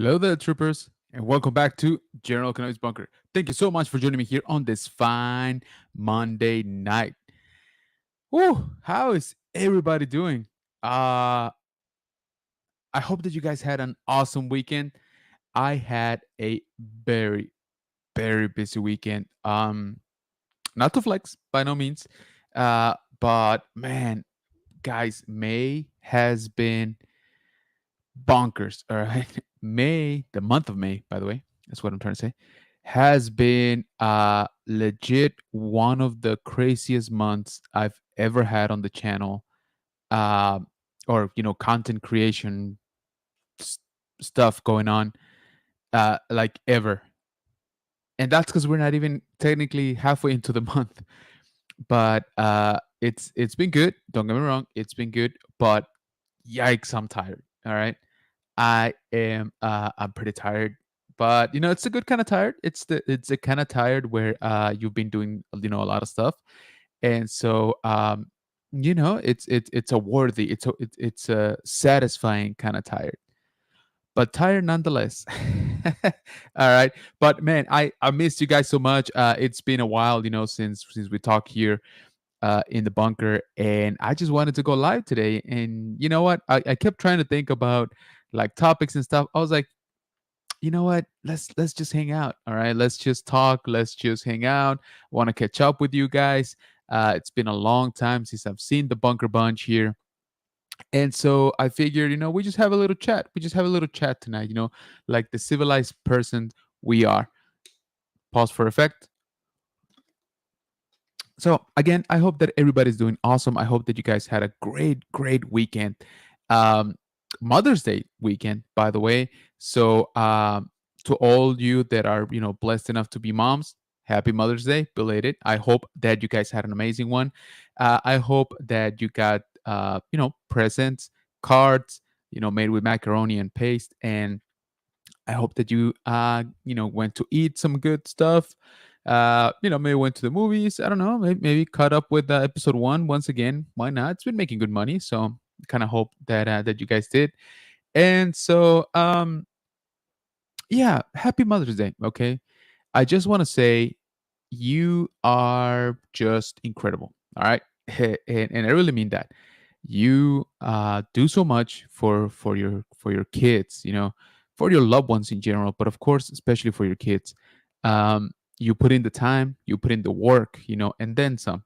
Hello there, troopers, and welcome back to General Cannabis Bunker. Thank you so much for joining me here on this fine Monday night. Woo, how is everybody doing? Uh, I hope that you guys had an awesome weekend. I had a very, very busy weekend. Not to flex by no means, but man, guys, May has been bonkers. All right. May, the month of May, by the way, that's what I'm trying to say, has been legit one of the craziest months I've ever had on the channel. Uh, or content creation s- stuff going on, like ever. And that's because we're not even technically halfway into the month. But it's been good. Don't get me wrong, it's been good. But yikes, I'm tired. All right. I'm pretty tired, but it's a good kind of tired. It's a kind of tired where you've been doing a lot of stuff, and so it's a worthy, it's a satisfying kind of tired, but tired nonetheless. All right, but man, I missed you guys so much. It's been a while, since we talked here in the bunker, and I just wanted to go live today. And you know what? I kept trying to think about like topics and stuff. I was like, you know what? Let's just hang out. All right, let's just talk. Let's just hang out. Want to catch up with you guys. It's been a long time since I've seen the Bunker Bunch here. And so I figured, we just have a little chat. We just have a little chat tonight, like the civilized person we are. Pause for effect. So again, I hope that everybody's doing awesome. I hope that you guys had a great weekend. Um, Mother's Day weekend, by the way. So to all you that are blessed enough to be moms, happy Mother's Day, belated. I hope that you guys had an amazing one. I hope that you got presents, cards, made with macaroni and paste, and I hope that you went to eat some good stuff. Maybe went to the movies. I don't know. Maybe caught up with episode one once again. Why not? It's been making good money, so kind of hope that you guys did. And so yeah, happy Mother's Day. Okay, I just want to say you are just incredible. All right, and I really mean that. You do so much for your kids, for your loved ones in general, but of course, especially for your kids. You put in the time, you put in the work, and then some.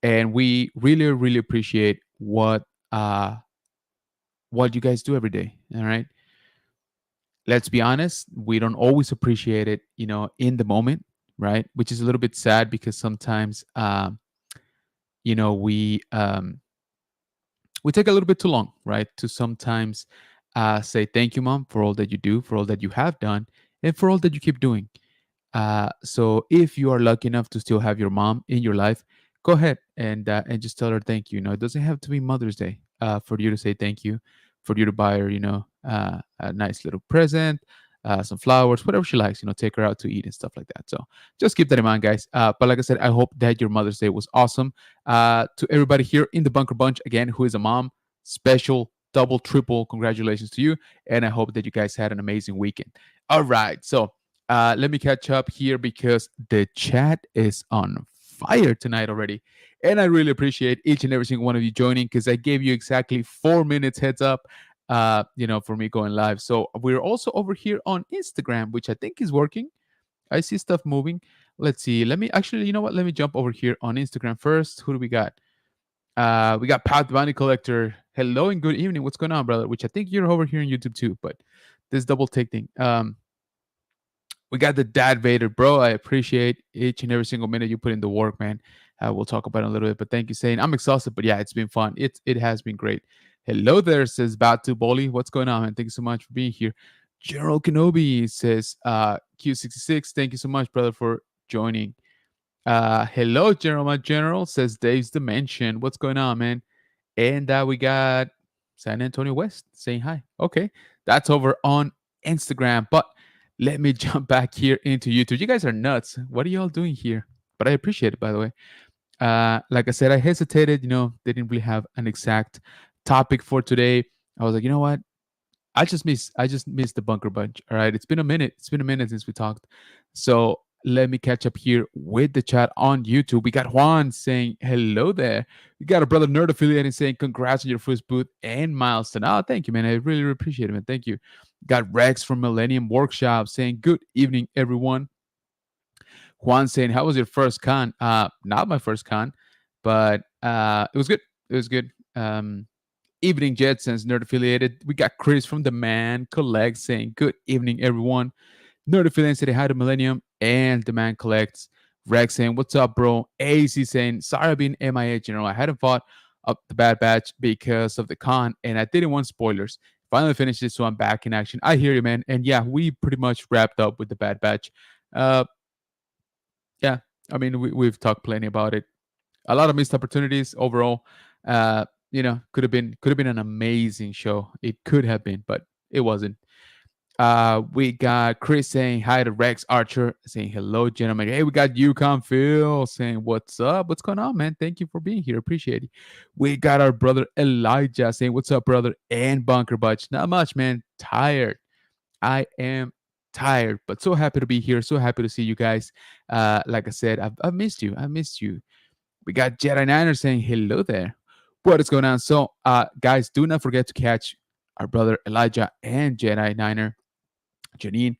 And we really appreciate what you guys do every day. All right, let's be honest, we don't always appreciate it, in the moment, right? Which is a little bit sad because sometimes, you know, we um, we take a little bit too long, right? To sometimes say thank you, mom, for all that you do, for all that you have done, and for all that you keep doing. So if you are lucky enough to still have your mom in your life, go ahead and just tell her thank you. It doesn't have to be Mother's Day for you to say thank you, for you to buy her, a nice little present, some flowers, whatever she likes. Take her out to eat and stuff like that. So just keep that in mind, guys. But like I said, I hope that your Mother's Day was awesome. To everybody here in the Bunker Bunch again, who is a mom, special double, triple congratulations to you, and I hope that you guys had an amazing weekend. All right, so let me catch up here because the chat is on fire tonight already. And I really appreciate each and every single one of you joining because I gave you exactly 4 minutes heads up, for me going live. So we're also over here on Instagram, which I think is working. I see stuff moving. Let's see. Let me actually, you know what? Let me jump over here on Instagram first. Who do we got? We got Pat Bunny Collector. Hello and good evening. What's going on, brother? Which I think you're over here on YouTube too, but this double take thing. We got the Dad Vader, bro. I appreciate each and every single minute you put in the work, man. We'll talk about it in a little bit, but thank you, saying I'm exhausted, but yeah, it's been fun. It has been great. Hello there, says Batu Boli. What's going on, man? Thank you so much for being here. General Kenobi says Q66. Thank you so much, brother, for joining. Hello, General. My General says Dave's Dimension. What's going on, man? And we got San Antonio West saying hi. Okay, that's over on Instagram, but let me jump back here into YouTube. You guys are nuts. What are y'all doing here? But I appreciate it, by the way. Like I said, I hesitated. They didn't really have an exact topic for today. I was like, you know what? I just missed the bunker bunch. All right. It's been a minute. It's been a minute since we talked. So let me catch up here with the chat on YouTube. We got Juan saying hello there. We got a brother nerd affiliate saying congrats on your first booth and milestone. Oh, thank you, man. I really appreciate it, man. Thank you. Got Rex from Millennium Workshop saying good evening, everyone. Juan saying, how was your first con? Not my first con, but it was good. It was good. Evening Jetsons, nerd affiliated. We got Chris from the Man Collect saying, good evening, everyone. Nerd affiliated saying hi to Millennium and the Man Collects. Rex saying, what's up, bro? AC saying, sorry I've been MIA, I hadn't fought up the Bad Batch because of the con and I didn't want spoilers. Finally finished it, so I'm back in action. I hear you, man. And yeah, we pretty much wrapped up with the Bad Batch. Uh, yeah, I mean, we've talked plenty about it. A lot of missed opportunities overall. Could have been an amazing show. It could have been, but it wasn't. We got Chris saying hi to Rex Archer, saying hello, gentlemen. Hey, we got Yukon Phil saying what's up, what's going on, man? Thank you for being here, appreciate it. We got our brother Elijah saying what's up, brother, and Bunker Butch. Not much, man. Tired. I am tired, but so happy to be here. So happy to see you guys. Like I said, I've missed you. I missed you. We got Jedi Niner saying hello there. What is going on? So, guys, do not forget to catch our brother Elijah and Jedi Niner, Janine,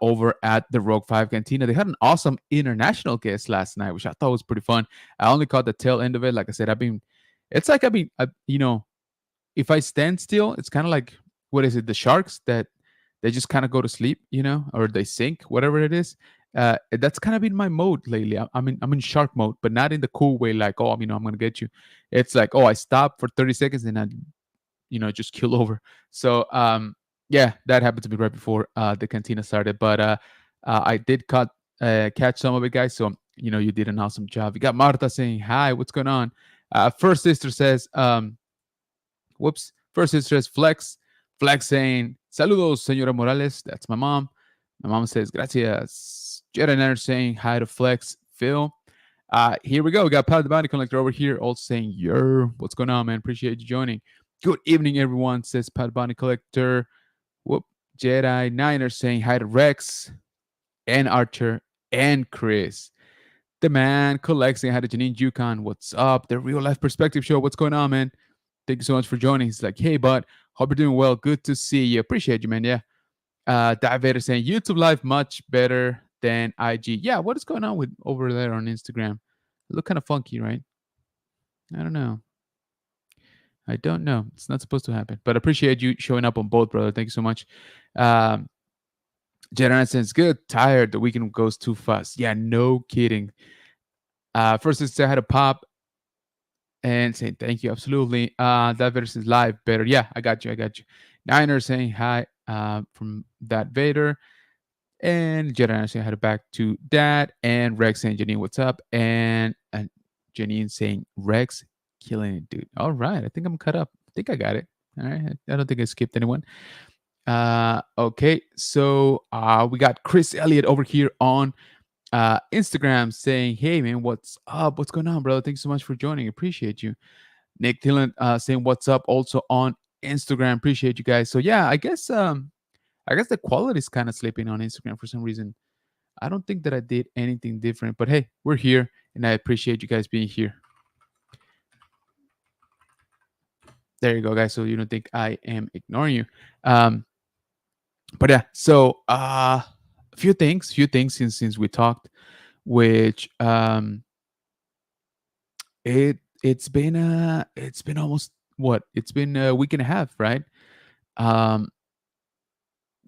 over at the Rogue 5 Cantina. They had an awesome international guest last night, which I thought was pretty fun. I only caught the tail end of it. Like I said, if I stand still, it's kind of like, what is it? The sharks that they just kind of go to sleep, or they sink, whatever it is. That's kind of been my mode lately. I'm in shark mode, but not in the cool way, like, oh, I'm gonna get you. It's like, oh, I stop for 30 seconds and I, just kill over. So yeah, that happened to me right before the cantina started. But I did catch some of it, guys. So you did an awesome job. You got Marta saying hi, what's going on? First sister says, whoops. First sister says flex. Flex saying, saludos, señora Morales. That's my mom. My mom says, gracias. Jedi Nerd saying hi to Flex. Phil. Here we go. We got Pat the Bounty Collector over here also saying, yer, what's going on, man? Appreciate you joining. Good evening, everyone, says Pat the Bounty Collector. Whoop. Jedi Niner saying hi to Rex and Archer and Chris. The Man Collects saying hi to Janine Yukon. What's up? The Real Life Perspective Show. What's going on, man? Thank you so much for joining. He's like, hey, bud, hope you're doing well. Good to see you. Appreciate you, man. Yeah. Dive Vader saying YouTube Live much better than IG. Yeah, what is going on with over there on Instagram? It look kind of funky, right? I don't know. I don't know. It's not supposed to happen. But I appreciate you showing up on both, brother. Thank you so much. Jedi says, good, tired. The weekend goes too fast. Yeah, no kidding. First, I had a pop and saying thank you. Absolutely. That versus live better. Yeah, I got you. Niner saying hi from that Vader. And Jedi saying hi back to Dad. And Rex saying, Janine, what's up? And Janine saying, Rex, killing it, dude. All right. I think I'm cut up. I think I got it. All right. I don't think I skipped anyone. Okay. So we got Chris Elliott over here on Instagram saying, hey, man, what's up? What's going on, brother? Thanks so much for joining. Appreciate you. Nick Dillon saying, what's up? Also on Instagram. Appreciate you guys. So, yeah, I guess the quality is kind of slipping on Instagram for some reason. I don't think that I did anything different, but hey, we're here and I appreciate you guys being here. There you go, guys. So you don't think I am ignoring you. But yeah, so a few things since we talked, which it's been almost what? It's been a week and a half, right? Um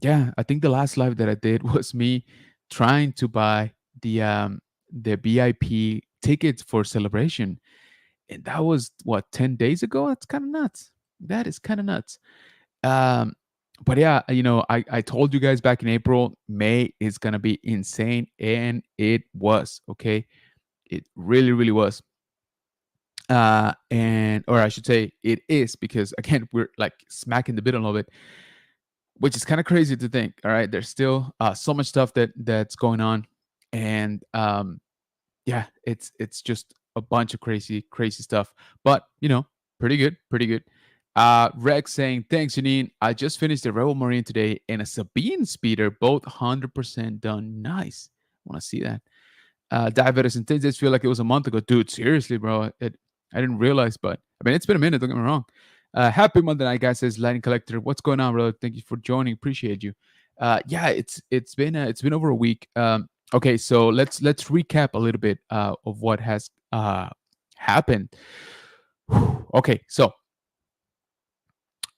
yeah, I think the last live that I did was me trying to buy the VIP tickets for Celebration. And that was what, 10 days ago? That's kind of nuts. That is kind of nuts. Um but yeah, I told you guys back in April, May is gonna be insane, and it was, okay. It really, really was. And or I should say it is, because again, we're like smack in the middle of it, which is kind of crazy to think. All right, there's still so much stuff that's going on, and yeah, it's just a bunch of crazy stuff, but pretty good, pretty good. Rex saying, thanks, Janine. I just finished the Rebel Marine today and a Sabine speeder, both 100% done. Nice. Want to see that. Diabetes and things just feel like it was a month ago. Dude, seriously, bro. I didn't realize, but I mean, it's been a minute. Don't get me wrong. Happy Monday night, guys. Says Lightning Collector. What's going on, brother? Thank you for joining. Appreciate you. Yeah, it's been over a week. Okay, so let's recap a little bit of what has happened. Okay, so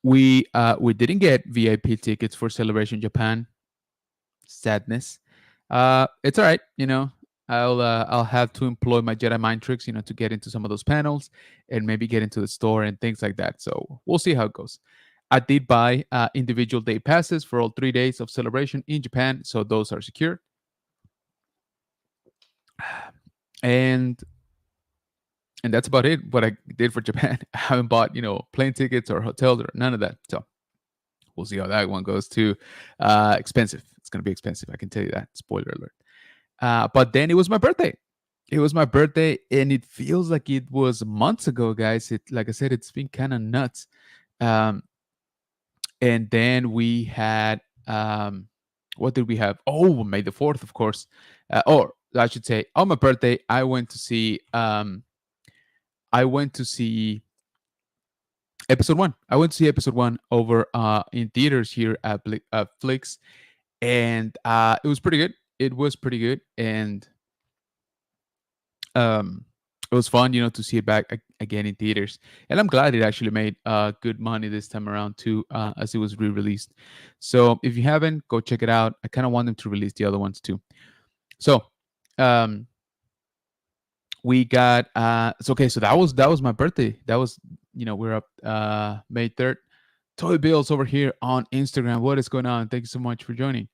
we didn't get VIP tickets for Celebration Japan. Sadness. It's all right. I'll have to employ my Jedi mind tricks, to get into some of those panels and maybe get into the store and things like that. So we'll see how it goes. I did buy individual day passes for all 3 days of celebration in Japan, so those are secure. And that's about it. What I did for Japan. I haven't bought, plane tickets or hotels or none of that. So we'll see how that one goes too. Expensive. It's gonna be expensive. I can tell you that. Spoiler alert. But then it was my birthday. It was my birthday, and it feels like it was months ago, guys. Like I said, it's been kind of nuts. Um, and then we had what did we have? Oh, May the 4th, of course. Or I should say, on my birthday, I went to see episode one. I went to see episode one over in theaters here at Flix, and it was pretty good. It was pretty good, and um, it was fun, to see it back again in theaters. And I'm glad it actually made good money this time around too, as it was re-released. So if you haven't, go check it out. I kind of want them to release the other ones too. So um, we got it's okay. So that was my birthday. That was we're up May 3rd. Toy Bills over here on Instagram. What is going on? Thank you so much for joining.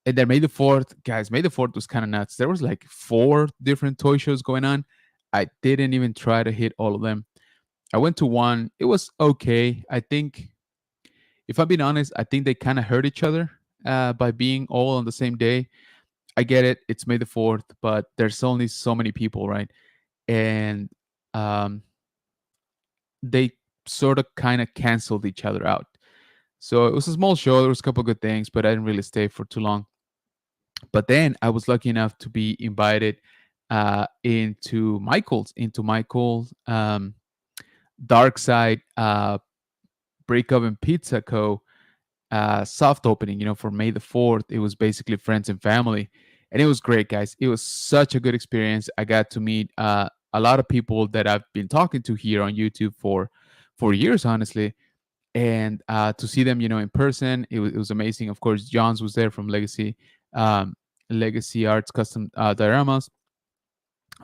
And then May the 4th, guys, May the 4th was kind of nuts. There was like 4 different toy shows going on. I didn't even try to hit all of them. I went to one. It was okay. I think, if I'm being honest, I think they kind of hurt each other by being all on the same day. I get it. It's May the 4th, but there's only so many people, right? And um, they sort of kind of canceled each other out. So it was a small show. There was a couple of good things, but I didn't really stay for too long. But then I was lucky enough to be invited into Michael's Dark Side Break Oven Pizza Co. Soft opening. For May the 4th. It was basically friends and family, and it was great, guys. It was such a good experience. I got to meet a lot of people that I've been talking to here on YouTube for years, honestly, and to see them, in person, it was amazing. Of course, Johns was there from um, Legacy Arts Custom Dioramas.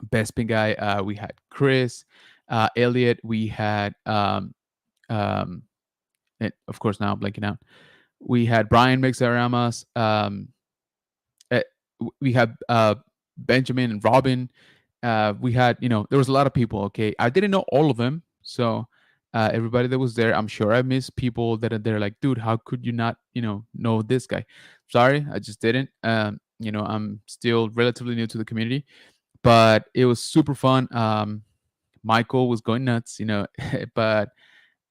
Bespin guy. We had Chris, Elliot. We had, of course, now I'm blanking out. We had Brian makes dioramas. Eh, we had Benjamin and Robin. We had, there was a lot of people. Okay, I didn't know all of them, so everybody that was there, I'm sure I missed people that are there. Like, dude, how could you not, know this guy? Sorry, I just didn't. I'm still relatively new to the community, but it was super fun. Michael was going nuts, but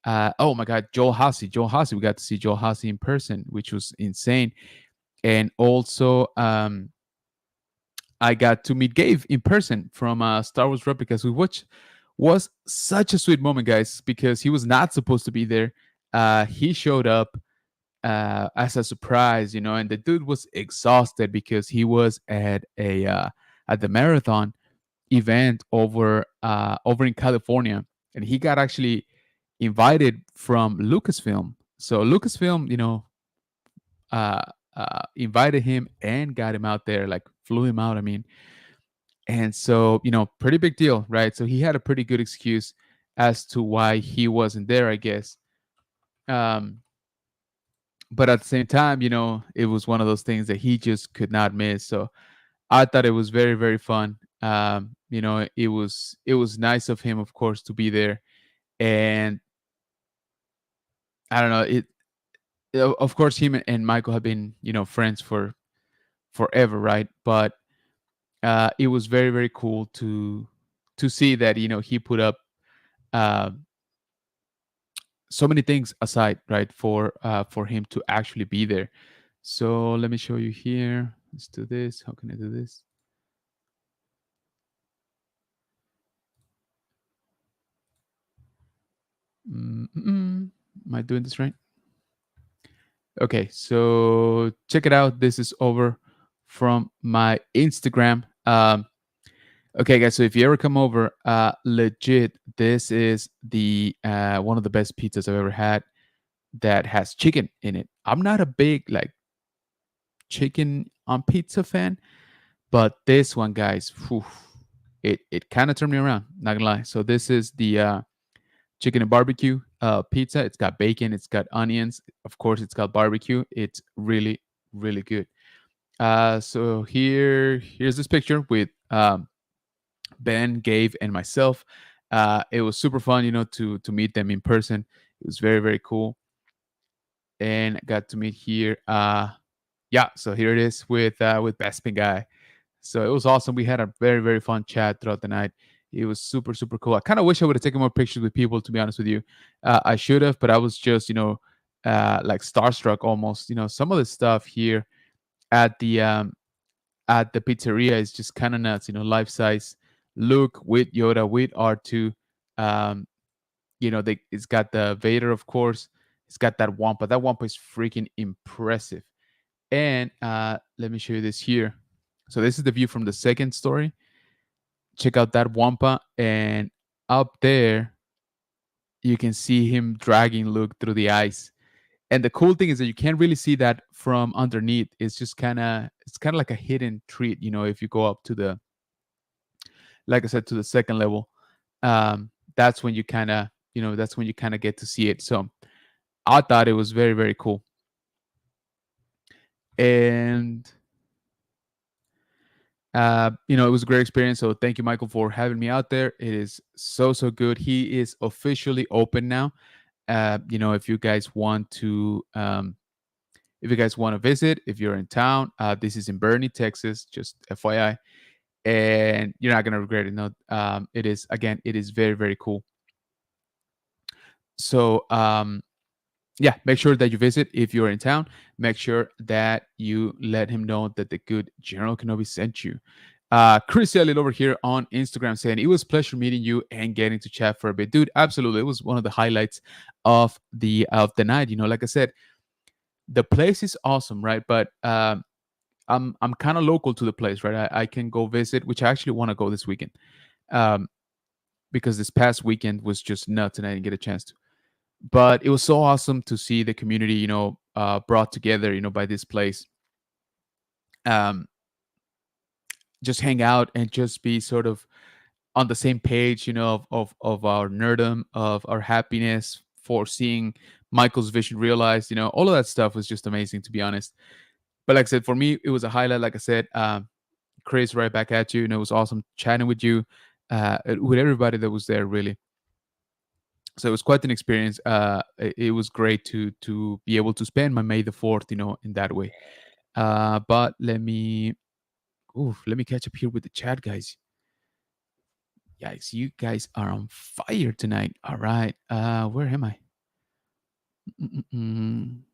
oh my God, Joel Hossie, we got to see Joel Hossie in person, which was insane. And also, I got to meet Gabe in person from Star Wars Replicas, which was such a sweet moment, guys, because he was not supposed to be there. He showed up as a surprise, and the dude was exhausted because he was at the marathon event over in California, and he got actually invited from Lucasfilm. So Lucasfilm, uh, invited him and got him out there, like flew him out. I mean, and so pretty big deal, right? So he had a pretty good excuse as to why he wasn't there, I guess. Um, but at the same time, it was one of those things that he just could not miss. So I thought it was very, very fun. It was nice of him, of course, to be there, and I don't know it. Of course, him and Michael have been, friends for forever, right? But it was very, very cool to see that he put up uh, so many things aside, right, for him to actually be there. So let me show you here. Let's do this. How can I do this? Am I doing this right? Okay, so check it out. This is over from my Instagram. Okay, guys. So if you ever come over, legit, this is the one of the best pizzas I've ever had that has chicken in it. I'm not a big like chicken on pizza fan, but this one, guys, whew, it kind of turned me around. Not gonna lie. So this is the chicken and barbecue pizza. It's got bacon, it's got onions, of course, it's got barbecue. It's really, really good. So here's this picture with Ben, Gabe, and myself. It was super fun, to meet them in person. It was very, very cool, and I got to meet here. Yeah, so here it is with Bespin guy. So it was awesome. We had a very, very fun chat throughout the night. It was super, super cool. I kind of wish I would have taken more pictures with people, to be honest with you. I should have, but I was just, like starstruck almost. Some of the stuff here at the pizzeria is just kind of nuts. Life size Luke with Yoda with R2. Um, it's got the Vader, of course. It's got that Wampa. That Wampa is freaking impressive. And let me show you this here. So this is the view from the second story. Check out that Wampa, and up there you can see him dragging Luke through the ice. And the cool thing is that you can't really see that from underneath. It's kind of like a hidden treat, if you go up to the, like I said, to the second level. That's when you kind of get to see it. So I thought it was very, very cool. And it was a great experience. So thank you, Michael, for having me out there. It is so, so good. He is officially open now. If you guys want to, visit, if you're in town, this is in Bernie, Texas, just FYI, and you're not gonna regret it. No, it is very, very cool. So, yeah, make sure that you visit if you're in town. Make sure that you let him know that the good General Kenobi sent you. Chris Elliott over here on Instagram saying it was a pleasure meeting you and getting to chat for a bit, dude. Absolutely, it was one of the highlights of the night. Like I said, the place is awesome, right? But I'm kind of local to the place, right? I can go visit, which I actually want to go this weekend, um, because this past weekend was just nuts and I didn't get a chance to. But it was so awesome to see the community, brought together, by this place. Um, just hang out and just be sort of on the same page, of our nerdum, of our happiness for seeing Michael's vision realized. All of that stuff was just amazing, to be honest. But like I said, for me, it was a highlight. Like I said, Chris, right back at you. It was awesome chatting with you, with everybody that was there, really. So it was quite an experience. It was great to be able to spend my May the 4th, in that way. But let me catch up here with the chat, guys. Guys, you guys are on fire tonight. All right. Where am I? Lightning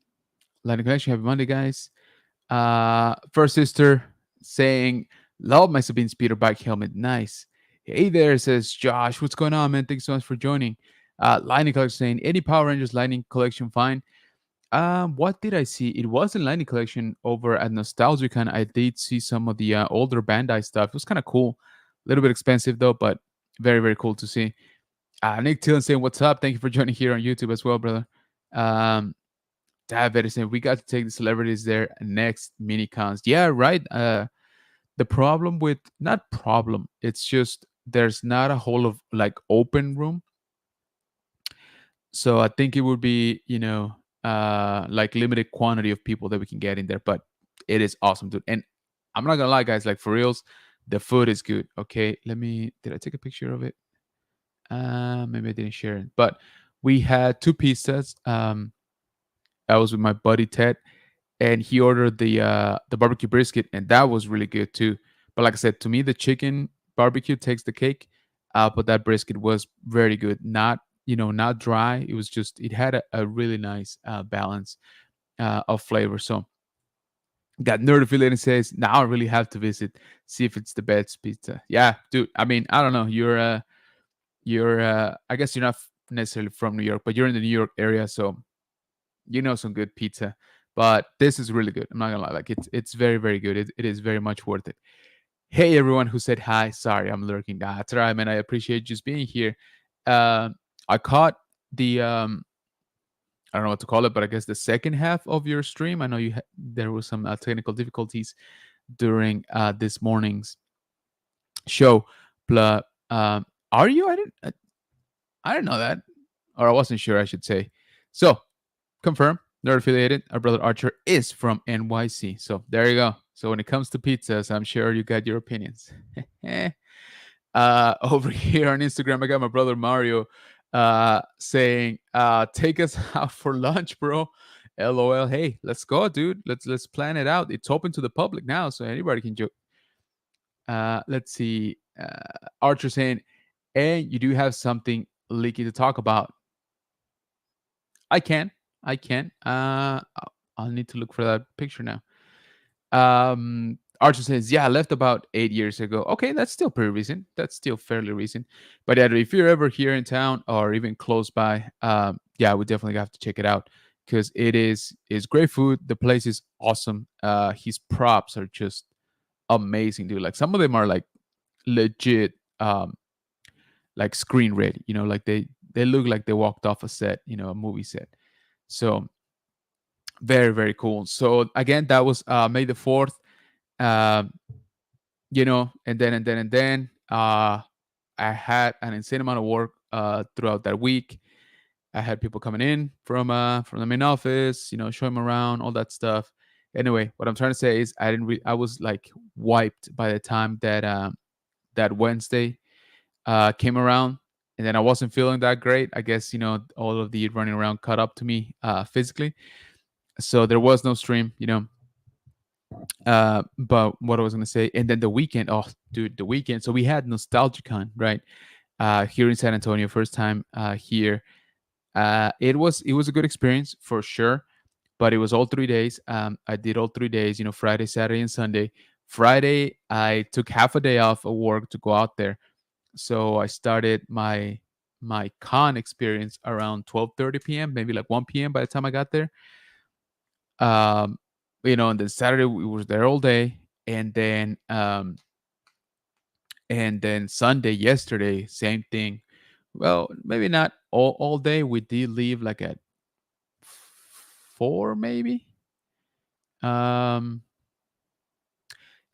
connection. Happy Monday, guys. First sister saying, "Love my Sabine speeder bike helmet. Nice." Hey there, says Josh. What's going on, man? Thanks so much for joining. Lightning collection saying, "Any Power Rangers Lightning collection fine?" What did I see? It wasn't Lightning collection over at Nostalgicon. I did see some of the older Bandai stuff. It was kind of cool. A little bit expensive though, but very, very cool to see. Nick Tillen saying, "What's up? Thank you for joining here on YouTube as well, brother." Um, Dad better saying, "We got to take the celebrities there next mini cons." Yeah, right. The problem with not problem, it's just there's not a whole of like open room. So I think it would be, like limited quantity of people that we can get in there, but it is awesome, dude. And I'm not gonna lie, guys, like for reals, the food is good. Okay, did I take a picture of it? Maybe I didn't share it, but we had two pizzas. I was with my buddy Ted, and he ordered the barbecue brisket, and that was really good too. But like I said, to me, the chicken barbecue takes the cake. But that brisket was very good. Not not dry. It was just it had a really nice balance of flavor. So got nerd affiliate and says now I really have to visit, see if it's the best pizza. Yeah, dude. I mean, I don't know. You're I guess you're not necessarily from New York, but you're in the New York area, so you know some good pizza. But this is really good. I'm not gonna lie. Like it's very very good. It is very much worth it. Hey everyone who said hi. Sorry, I'm lurking. That's right, man. I appreciate just being here. Um, I caught the I don't know what to call it, but I guess the second half of your stream. I know there was some technical difficulties during this morning's show. But are you? I didn't know that, or I wasn't sure. I should say. So confirm. Nerd affiliated. Our brother Archer is from NYC. So there you go. So when it comes to pizzas, I'm sure you got your opinions. Over here on Instagram, I got my brother Mario saying, "Take us out for lunch, bro." LOL. Hey, let's go, dude. Let's plan it out. It's open to the public now, so anybody can join. Let's see. Archer saying, "And you do have something leaky to talk about." I can. I can. I'll need to look for that picture now. Archer says, "Yeah, I left about 8 years ago." Okay, that's still pretty recent. That's still fairly recent. But yeah, if you're ever here in town or even close by, yeah, we definitely have to check it out because it's great food. The place is awesome. His props are just amazing, dude. Like some of them are like legit, like screen ready. Like they look like they walked off a set, a movie set. So very very cool. So again, that was May the 4th. Um, and then I had an insane amount of work throughout that week. I had people coming in from the main office, showing them around, all that stuff. Anyway, what I'm trying to say is I was like wiped by the time that Wednesday came around, and then I wasn't feeling that great. I guess all of the running around caught up to me physically, so there was no stream. But what I was gonna say, and then the weekend, oh dude, the weekend. So we had NostalgiaCon, right? Here in San Antonio, first time here. It was a good experience for sure, but it was all 3 days. I did all 3 days, Friday, Saturday, and Sunday. Friday, I took half a day off of work to go out there. So I started my con experience around 12:30 p.m., maybe like 1 p.m. by the time I got there. Um, and then Saturday we were there all day, and then Sunday yesterday, same thing. Well, maybe not all day. We did leave like at 4, maybe. Um,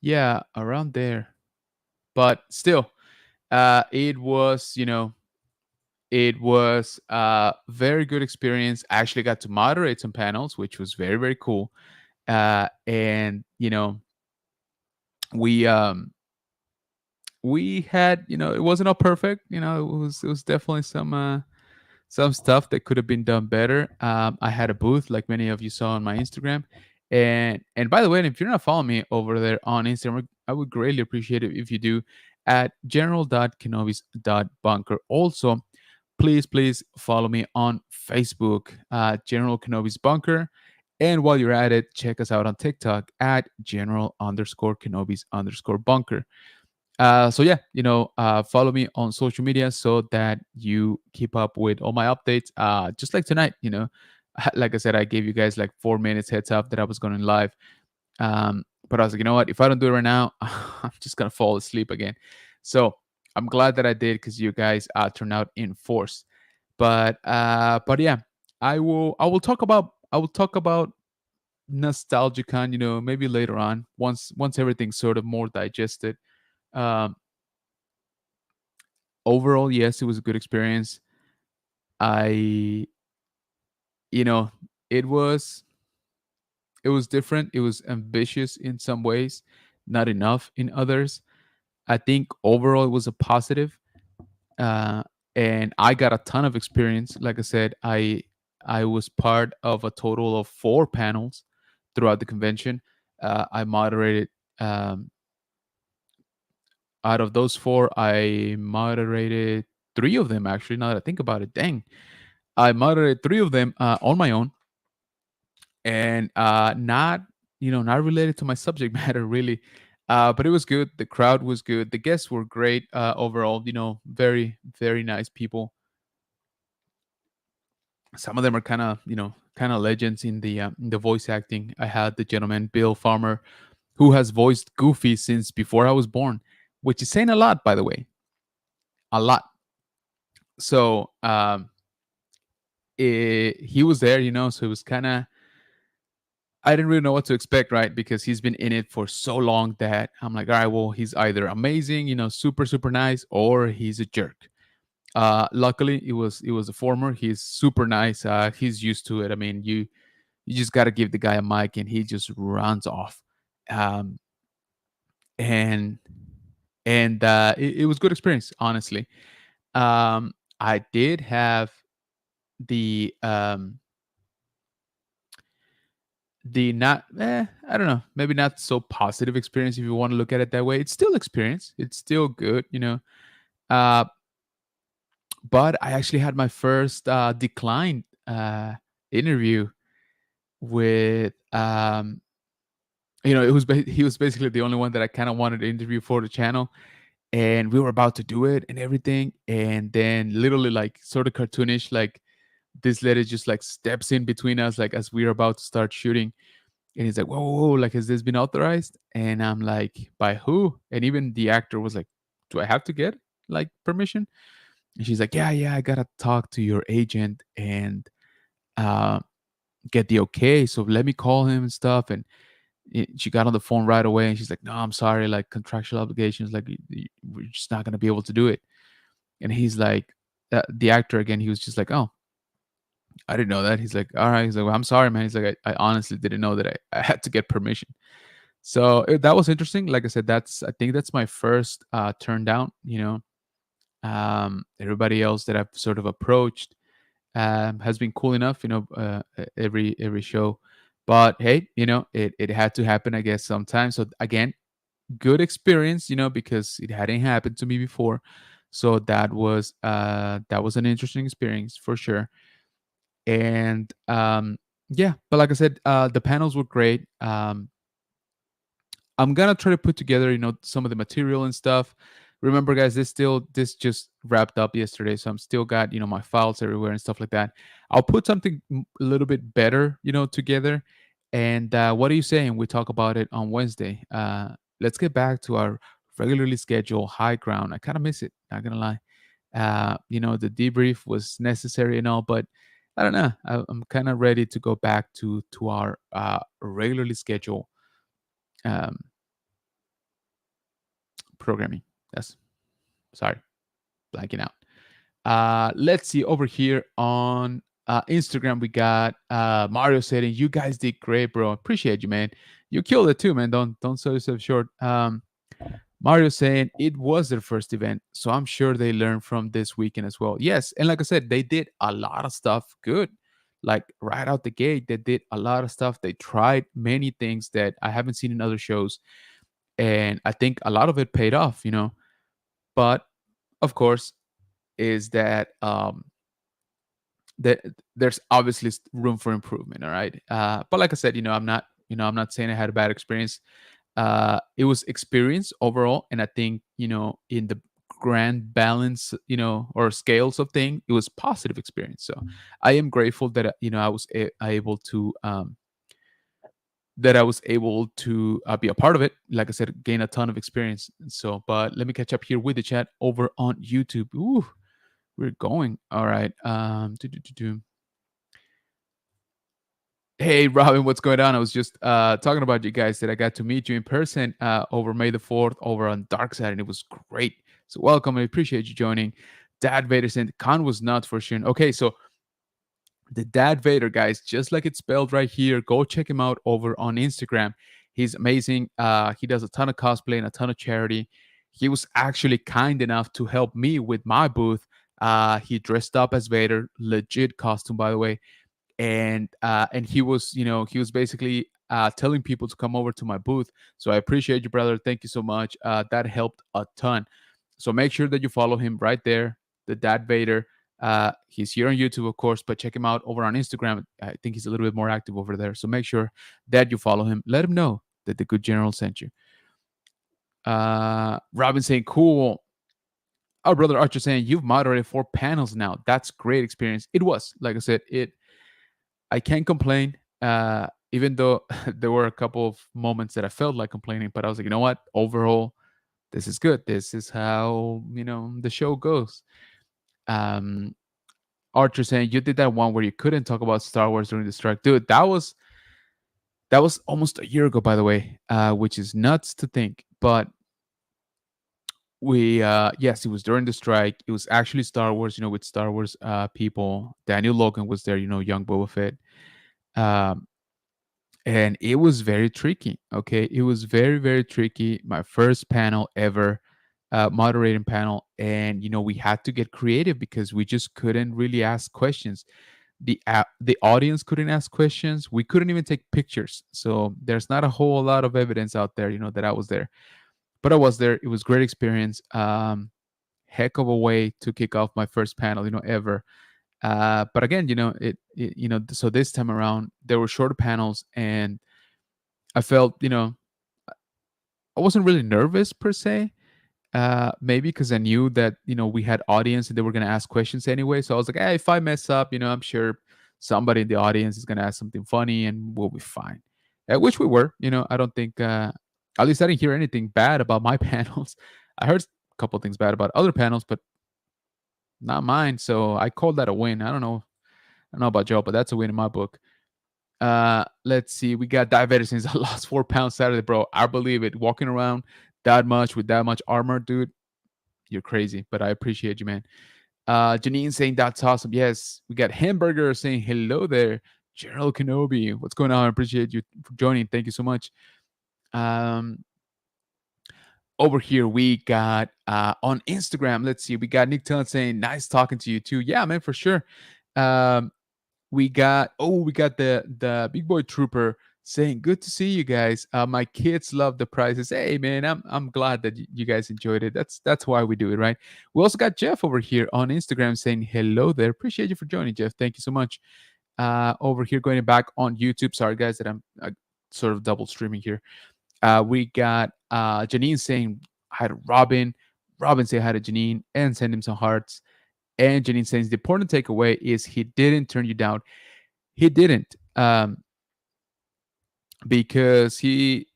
yeah, around there. But still, it was a very good experience. I actually got to moderate some panels, which was very very cool. And we we had it wasn't all perfect. It was definitely some stuff that could have been done better. I had a booth like many of you saw on my Instagram. And by the way, if you're not following me over there on Instagram, I would greatly appreciate it if you do at general.kenovis.bunker. Also, please follow me on Facebook, General Kenovis Bunker. And while you're at it, check us out on TikTok at general_Kenovis_bunker. So yeah, follow me on social media so that you keep up with all my updates. Just like tonight, like I said, I gave you guys like 4 minutes heads up that I was going live. But I was like, you know what? If I don't do it right now, I'm just gonna fall asleep again. So I'm glad that I did because you guys turned out in force. But yeah, I will talk about nostalgicon, maybe later on once everything's sort of more digested. Um, Overall, yes, it was a good experience. I, you know, it was it was different. It was ambitious in some ways, not enough in others. I think overall it was a positive, and I got a ton of experience. Like I said, I was part of a total of 4 panels throughout the convention. I moderated. Out of those 4, I moderated three of them actually. Now that I think about it, dang, I moderated three of them on my own, and not not related to my subject matter really. But it was good. The crowd was good. The guests were great overall. Very very nice people. Some of them are kind of kind of legends in the voice acting. I had the gentleman Bill Farmer, who has voiced Goofy since before I was born, which is saying a lot, by the way, a lot. So he was there, so it was kind of, I didn't really know what to expect, right? Because he's been in it for so long that I'm like, all right, well, he's either amazing, super super nice, or he's a jerk. Luckily, it was the former. He's super nice. He's used to it. I mean, you just got to give the guy a mic, and he just runs off. Um, and it was good experience, honestly. I did have the not I don't know, maybe not so positive experience if you want to look at it that way. It's still experience. It's still good. Uh, but I actually had my first declined interview with it was he was basically the only one that I kind of wanted to interview for the channel, and we were about to do it and everything, and then literally like sort of cartoonish, like this lady just like steps in between us, like as we are about to start shooting, and he's like, whoa, whoa, whoa, like, has this been authorized? And I'm like, by who? And even the actor was like, do I have to get like permission? And she's like, yeah, yeah, I gotta talk to your agent and uh, get the okay. So let me call him and stuff. And she got on the phone right away, and she's like, no, I'm sorry, like contractual obligations, like we're just not gonna be able to do it. And he's like, the actor again, he was just like, oh, I didn't know that. He's like, all right. He's like, well, I'm sorry, man. He's like, I honestly didn't know that I had to get permission. So that was interesting. Like I said, I think that's my first turn down. Everybody else that I've sort of approached has been cool enough. Every show, but hey, it had to happen, I guess, sometimes. So again, good experience, because it hadn't happened to me before. So that was an interesting experience for sure. And yeah, but like I said, the panels were great. I'm gonna try to put together, some of the material and stuff. Remember, guys, this just wrapped up yesterday, so I'm still got my files everywhere and stuff like that. I'll put something a little bit better, together. And what are you saying? We talk about it on Wednesday. Let's get back to our regularly scheduled high ground. I kind of miss it. Not gonna lie. The debrief was necessary and all, but I don't know. I'm kind of ready to go back to our regularly scheduled um, programming. That's sorry, blanking out. Let's see over here on Instagram. We got Mario saying, "You guys did great, bro. Appreciate you, man. You killed it too, man. Don't sell yourself short." Mario saying it was their first event, so I'm sure they learned from this weekend as well. Yes, and like I said, they did a lot of stuff good. Like right out the gate, they did a lot of stuff. They tried many things that I haven't seen in other shows, and I think a lot of it paid off. But of course, is that that there's obviously room for improvement. All right, but like I said, I'm not saying I had a bad experience. It was experience overall, and I think in the grand balance, or scales of thing, it was positive experience. So I am grateful that I was able to be a part of it. Like I said, gain a ton of experience. So, but let me catch up here with the chat over on YouTube. Ooh, we're going. All right. Hey, Robin, what's going on? I was just talking about you guys that I got to meet you in person over May the 4th over on Dark Side, and it was great. So, welcome. I appreciate you joining. Dad Vader said Khan was not for sure. Okay, so the Dad Vader, guys, just like it's spelled right here, go check him out over on Instagram. He's amazing. He does a ton of cosplay and a ton of charity. He was actually kind enough to help me with my booth. He dressed up as Vader, legit costume, by the way, and he was basically telling people to come over to my booth. So I appreciate you, brother. Thank you so much. That helped a ton. So make sure that you follow him right there. the Dad Vader. He's here on YouTube, of course, but check him out over on Instagram. I think he's a little bit more active over there. So make sure that you follow him. Let him know that the good general sent you. Robin saying, cool. Our brother Archer saying, you've moderated 4 panels now. That's great experience. It was, like I said, I can't complain. Even though there were a couple of moments that I felt like complaining, but I was like, you know what? Overall, this is good. This is how, the show goes. Um, Archer saying, you did that one where you couldn't talk about Star Wars during the strike. Dude, that was almost a year ago, by the way, which is nuts to think. But yes, it was during the strike. It was actually Star Wars, with Star Wars people. Daniel Logan was there, young Boba Fett. Um, and it was very tricky. Okay, it was very, very tricky. My first panel ever, moderating panel, and we had to get creative because we just couldn't really ask questions. The audience couldn't ask questions. We couldn't even take pictures. So there's not a whole lot of evidence out there, that I was there, but I was there. It was great experience. Heck of a way to kick off my first panel, ever. But again, so this time around there were shorter panels, and I felt, I wasn't really nervous per se. Maybe because I knew that we had audience and they were gonna ask questions anyway. So I was like, hey, if I mess up, I'm sure somebody in the audience is gonna ask something funny and we'll be fine. Which we were. I don't think, at least I didn't hear anything bad about my panels. I heard a couple things bad about other panels, but not mine. So I called that a win. I don't know about Joe, but that's a win in my book. Let's see. We got diabetes since I lost 4 pounds Saturday, bro. I believe it. Walking around that much with that much armor, dude, you're crazy. But I appreciate you, man. Janine saying that's awesome. Yes, we got Hamburger saying hello there. General Kenobi, what's going on? I appreciate you for joining. Thank you so much. Um, Over here we got on Instagram. Let's see. We got Nick Tillon saying nice talking to you too. Yeah, man, for sure. Um, we got the big boy trooper saying good to see you guys. My kids love the prizes. Hey man, I'm glad that you guys enjoyed it. That's why we do it, right? We also got Jeff over here on Instagram saying hello there. Appreciate you for joining, Jeff. Thank you so much. Over here going back on YouTube. Sorry guys that I'm sort of double streaming here. We got Janine saying hi to Robin. Robin say hi to Janine and send him some hearts. And Janine says the important takeaway is he didn't turn you down. He didn't, because he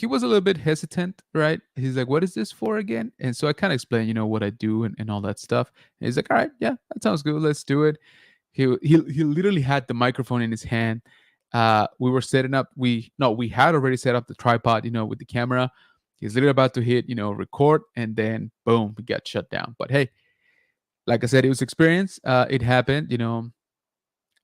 was a little bit hesitant, right? He's like, "What is this for again?" And so I kind of explained, what I do and all that stuff. And he's like, "All right, yeah, that sounds good. Let's do it." He literally had the microphone in his hand. We were setting up. We had already set up the tripod, with the camera. He's literally about to hit, record, and then boom, we got shut down. But hey, like I said, it was experience. It happened.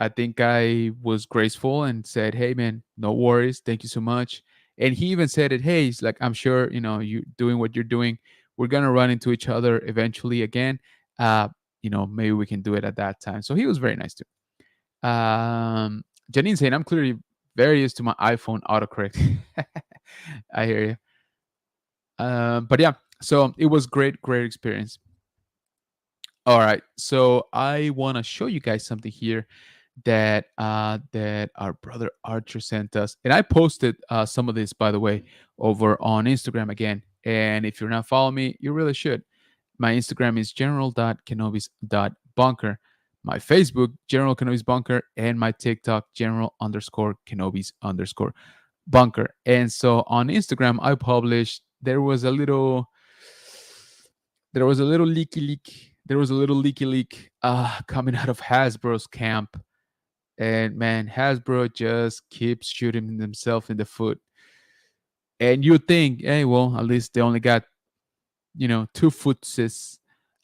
I think I was graceful and said, "Hey, man, no worries. Thank you so much." And he even said it. Hey, he's like, "I'm sure you doing what you're doing. We're gonna run into each other eventually again. Maybe we can do it at that time." So he was very nice too. Janine saying, "I'm clearly very used to my iPhone autocorrect." I hear you. But yeah, so it was great experience. All right, so I want to show you guys something here that our brother Archer sent us, and I posted some of this, by the way, over on Instagram again. And if you're not following me, you really should. My Instagram is general.kenobis.bunker, my Facebook General Kenobis Bunker, and my TikTok General_Kenobis_Bunker. And so on Instagram, I published there was a little leaky leak. There was a little leaky leak coming out of Hasbro's camp. And man, Hasbro just keeps shooting themselves in the foot. And you think, hey, well, at least they only got, 2 footses.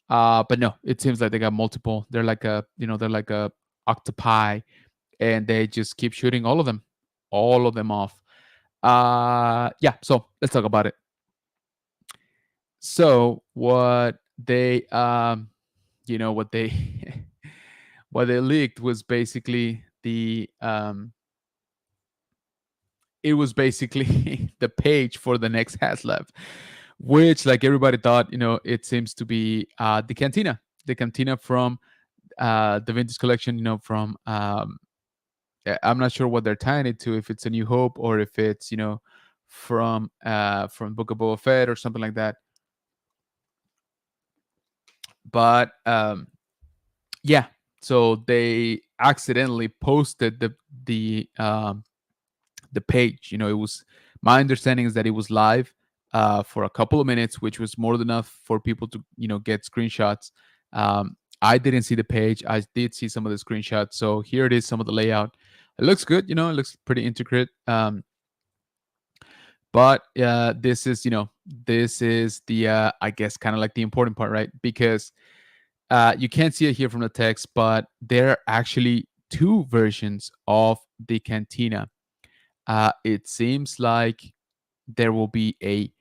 But no, it seems like they got multiple. They're like a octopi, and they just keep shooting all of them off. Yeah, so let's talk about it. So what they what they what they leaked was basically it was basically the page for the next HasLab, which, like everybody thought, it seems to be the cantina. the cantina from the vintage collection, from I'm not sure what they're tying it to, if it's a New Hope or if it's from Book of Boba Fett or something like that. But yeah, so they accidentally posted the page. It was, my understanding is that it was live for a couple of minutes, which was more than enough for people to get screenshots. I didn't see the page. I did see some of the screenshots. So here it is, some of the layout. It looks good. It looks pretty intricate. But this is the I guess kind of like the important part, right? Because you can't see it here from the text, but there are actually two versions of the cantina. It seems like there will be a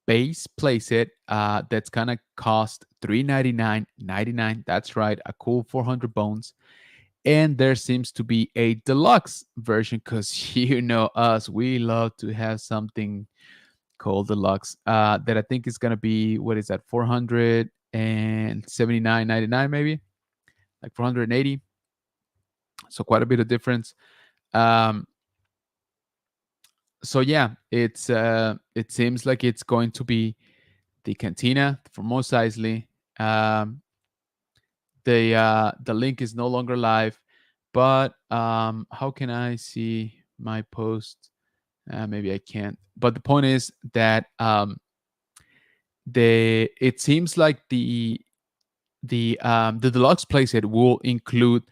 base playset that's gonna cost $399.99. That's right, a cool 400 bones. And there seems to be a deluxe version because us, we love to have something called deluxe. That I think is gonna be, what is that, 479.99 maybe, like 480. So quite a bit of difference. Um, so yeah, it seems like it's going to be the cantina for Mos Eisley. Um, the link is no longer live, but how can I see my post? Maybe I can't. But the point is that it seems like the deluxe playset will include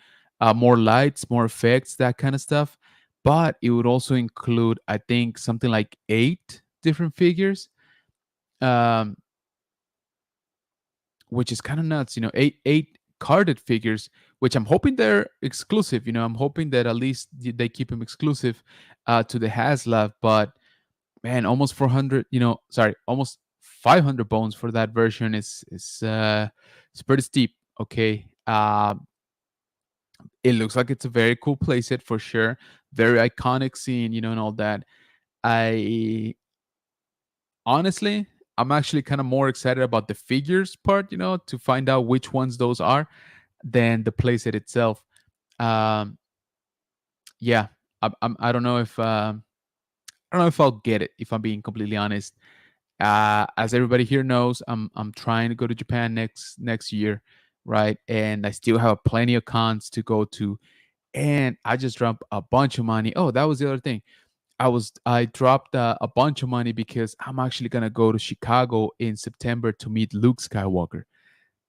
more lights, more effects, that kind of stuff. But it would also include, I think, something like 8 different figures, um, which is kind of nuts. Eight carded figures, which I'm hoping they're exclusive. I'm hoping that at least they keep them exclusive to the HasLab. But man, almost 400. Sorry, almost 500 bones for that version is it's pretty steep. Okay. It looks like it's a very cool playset for sure. Very iconic scene, and all that. I honestly, I'm actually kind of more excited about the figures part, to find out which ones those are, than the playset itself. Um, yeah, I don't know if I don't know if I'll get it, if I'm being completely honest. As everybody here knows, I'm trying to go to Japan next year, right? And I still have plenty of cons to go to, and I just dropped a bunch of money. Oh, that was the other thing. I dropped a bunch of money because I'm actually gonna go to Chicago in September to meet Luke Skywalker.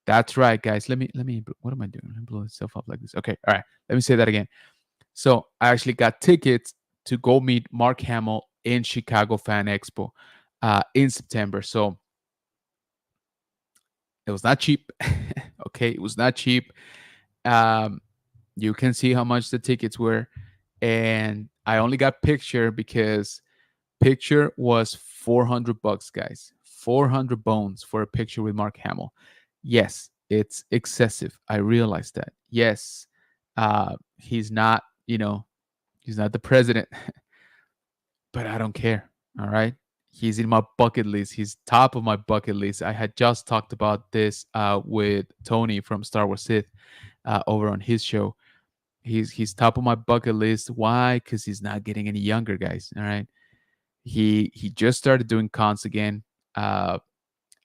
That's right, guys. Let me. What am I doing? Let me blow myself up like this. Okay, all right. Let me say that again. So I actually got tickets to go meet Mark Hamill in Chicago Fan Expo in September. So it was not cheap. Okay, it was not cheap. Um, you can see how much the tickets were, and I only got picture because picture was 400 bucks, guys. 400 bones for a picture with Mark Hamill. Yes, it's excessive. I realize that. Yes, he's not, he's not the president, but I don't care. All right. He's in my bucket list. He's top of my bucket list. I had just talked about this with Tony from Star Wars Sith over on his show. He's top of my bucket list. Why? Because he's not getting any younger, guys. All right. He just started doing cons again. Uh,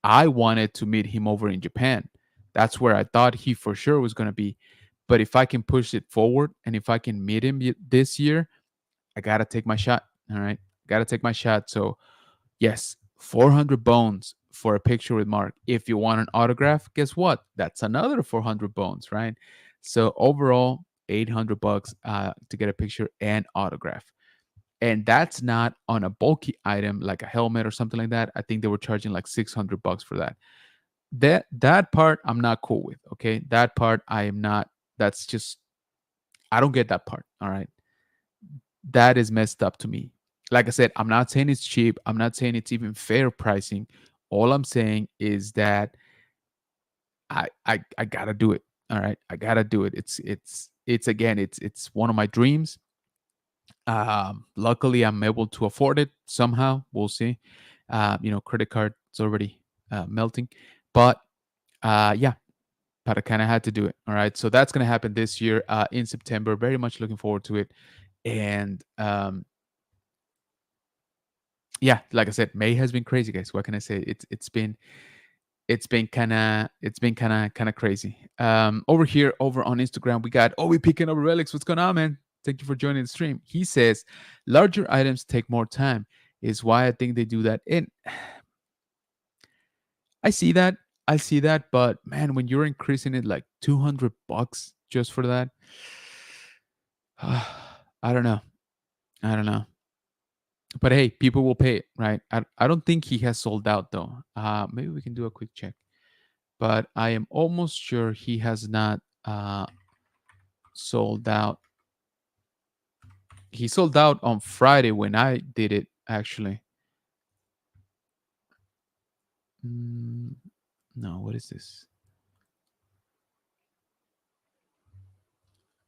I wanted to meet him over in Japan. That's where I thought he for sure was going to be. But if I can push it forward and if I can meet him this year, I gotta take my shot. All right, gotta take my shot. So yes, 400 bones for a picture with Mark. If you want an autograph, guess what? That's another 400 bones, right? So overall, 800 bucks to get a picture and autograph. And that's not on a bulky item like a helmet or something like that. I think they were charging like 600 bucks for that. That part I'm not cool with. Okay, that part I am not. That's just, I don't get that part. All right, that is messed up to me. Like I said, I'm not saying it's cheap. I'm not saying it's even fair pricing. All I'm saying is that I gotta do it. All right, I gotta do it. It's again, it's one of my dreams. Luckily, I'm able to afford it somehow. We'll see. Credit card is already melting, but yeah. but I kind of had to do it. All right, so that's gonna happen this year in September. Very much looking forward to it, and yeah, like I said, May has been crazy, guys. What can I say? It's been kind of crazy. Over here, over on Instagram, we got we picking up relics. What's going on, man? Thank you for joining the stream. He says larger items take more time. Is why I think they do that. And I see that. I see that. But man, when you're increasing it like $200 just for that, I don't know. I don't know. But hey, people will pay it, right? I don't think he has sold out though. Maybe we can do a quick check. But I am almost sure he has not sold out. He sold out on Friday when I did it, actually. No, what is this?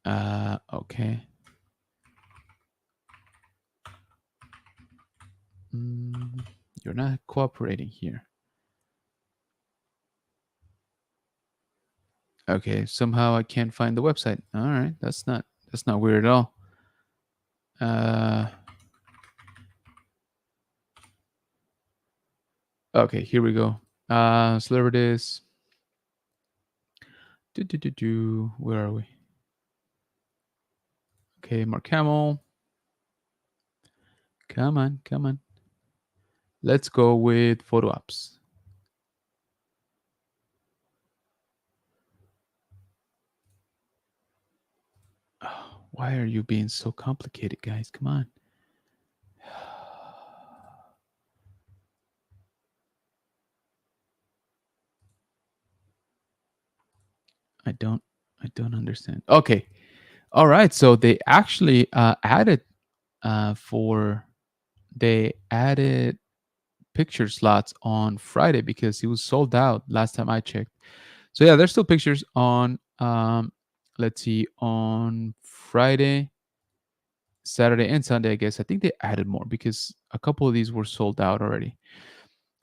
Okay. You're not cooperating here. Okay, somehow I can't find the website. All right, that's not weird at all. Okay, here we go. Celebrities. Where are we? Okay, Mark Hamill. Come on, come on. Let's go with photo ops. Oh, why are you being so complicated, guys? Come on. I don't understand. Okay. All right. So they actually added they added picture slots on Friday because it was sold out last time I checked. So yeah, there's still pictures on let's see, on Friday, Saturday, and Sunday, I guess. I think they added more because a couple of these were sold out already.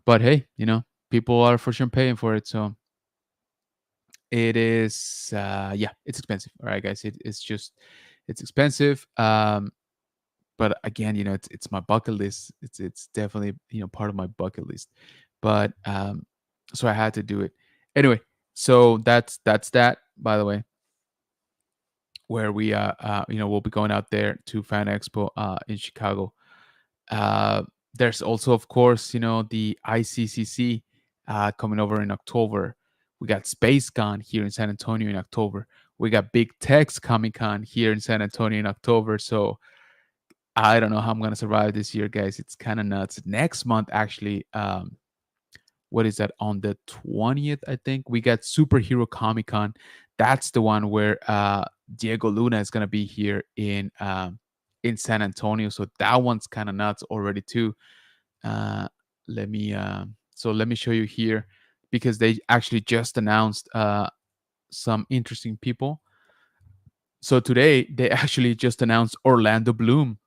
But hey, people are for sure paying for it. So it is yeah, it's expensive. All right, guys. It's expensive. But again, it's my bucket list. It's definitely part of my bucket list. But so I had to do it anyway. So that's that. By the way, where we we'll be going out there to Fan Expo in Chicago. There's also, of course, the ICCC coming over in October. We got SpaceCon here in San Antonio in October. We got Big Tech's Comic Con here in San Antonio in October. So I don't know how I'm gonna survive this year, guys. It's kind of nuts. Next month, actually, what is that? On the 20th, I think we got Superhero Comic Con. That's the one where Diego Luna is gonna be here in San Antonio. So that one's kind of nuts already too. Uh, let me show you here because they actually just announced some interesting people. So today they actually just announced Orlando Bloom.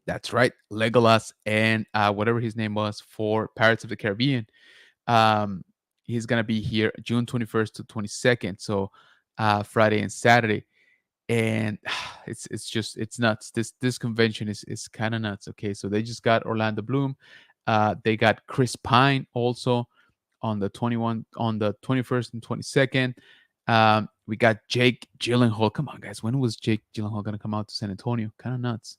That's right, Legolas and whatever his name was for Pirates of the Caribbean. Um, he's gonna be here June 21st to 22nd, so Friday and Saturday, and it's nuts. This convention is kind of nuts. Okay, so they just got Orlando Bloom. They got Chris Pine also on the 21st and 22nd. We got Jake Gyllenhaal. Come on, guys, when was Jake Gyllenhaal gonna come out to San Antonio? Kind of nuts.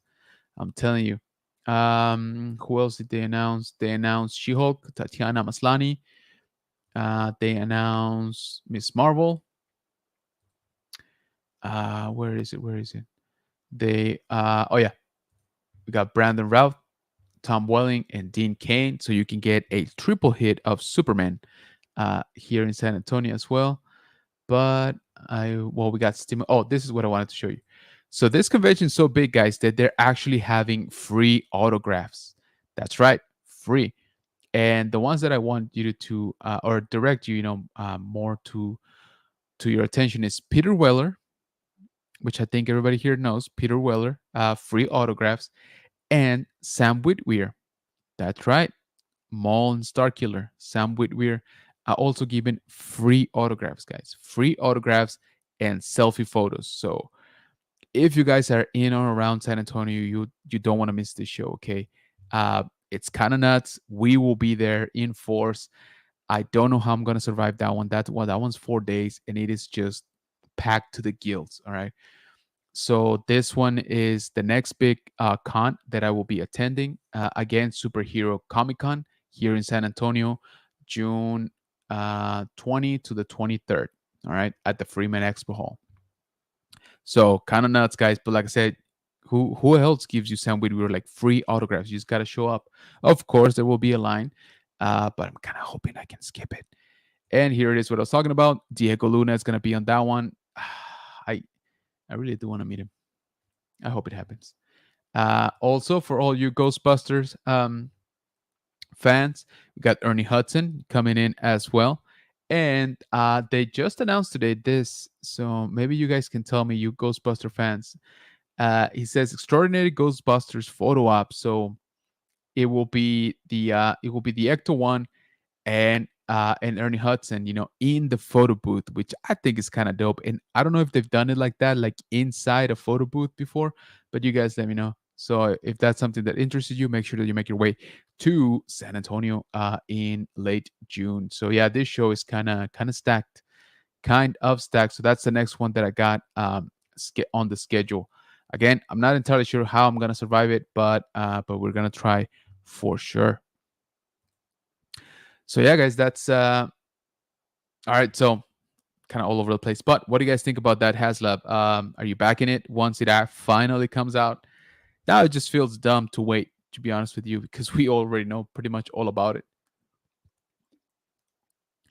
I'm telling you. Who else did they announce? They announced She-Hulk, Tatiana Maslany. They announced Miss Marvel. Where is it? Where is it? They oh yeah, we got Brandon Routh, Tom Welling, and Dean Cain. So you can get a triple hit of Superman here in San Antonio as well. But we got Steam. Oh, this is what I wanted to show you. So this convention is so big, guys, that they're actually having free autographs. That's right, free. And the ones that I want you to or direct you, more to your attention is Peter Weller, which I think everybody here knows. Peter Weller, free autographs, and Sam Witwer. That's right, Maul and Starkiller, Sam Witwer, are also giving free autographs, guys. Free autographs and selfie photos. So if you guys are in or around San Antonio, you don't want to miss this show, okay? It's kind of nuts. We will be there in force. I don't know how I'm gonna survive that one. That one's 4 days, and it is just packed to the gills. All right. So this one is the next big con that I will be attending. Again, Superhero Comic Con here in San Antonio, June 20 to the 23rd. All right, at the Freeman Expo Hall. So kind of nuts, guys. But like I said, who else gives you Sam Whitwer like free autographs? You just gotta show up. Of course, there will be a line, but I'm kind of hoping I can skip it. And here it is. What I was talking about. Diego Luna is gonna be on that one. I I really do want to meet him. I hope it happens. Also, for all you Ghostbusters fans, we got Ernie Hudson coming in as well. And they just announced today this, so maybe you guys can tell me, you Ghostbuster fans. He says extraordinary Ghostbusters photo op. So it will be the Ecto One and Ernie Hudson, in the photo booth, which I think is kind of dope. And I don't know if they've done it like that, like inside a photo booth before, but you guys let me know. So if that's something that interests you, make sure that you make your way to San Antonio in late June. So yeah, this show is kind of stacked, kind of stacked. So that's the next one that I got on the schedule. Again, I'm not entirely sure how I'm gonna survive it, but we're gonna try for sure. So yeah, guys, that's all right. So kind of all over the place. But what do you guys think about that HasLab? Are you backing it once it finally comes out? Now it just feels dumb to wait, to be honest with you, because we already know pretty much all about it.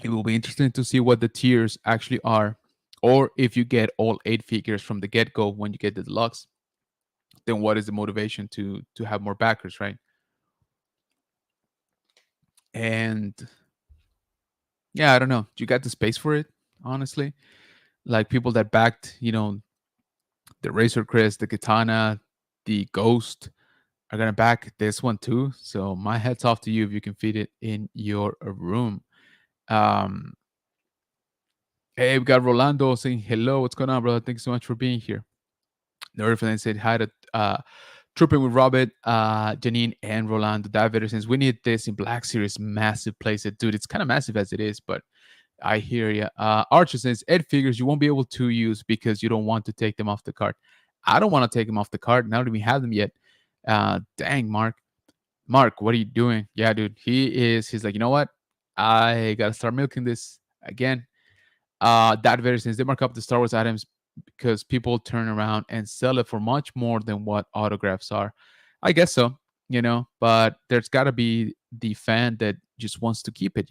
It will be interesting to see what the tiers actually are, or if you get all 8 figures from the get go when you get the deluxe, then what is the motivation to have more backers, right? And yeah, I don't know. Do you got the space for it? Honestly, like people that backed, the Razor Crest, the Katana, the Ghost are gonna back this one too. So my head's off to you if you can fit it in your room. Um, hey, we got Rolando saying hello. What's going on, brother? Thanks so much for being here. Nerfland said hi to Trooping with Robert, Janine, and Rolando David. Since we need this in Black Series, massive playset, dude. It's kind of massive as it is, but I hear you. Archer says Ed figures you won't be able to use because you don't want to take them off the cart. I don't want to take them off the cart. Now that we have them yet. Dang, Mark. Mark, what are you doing? Yeah, dude. He's like, you know what? I gotta start milking this again. That very since they mark up the Star Wars items because people turn around and sell it for much more than what autographs are. I guess so, but there's gotta be the fan that just wants to keep it.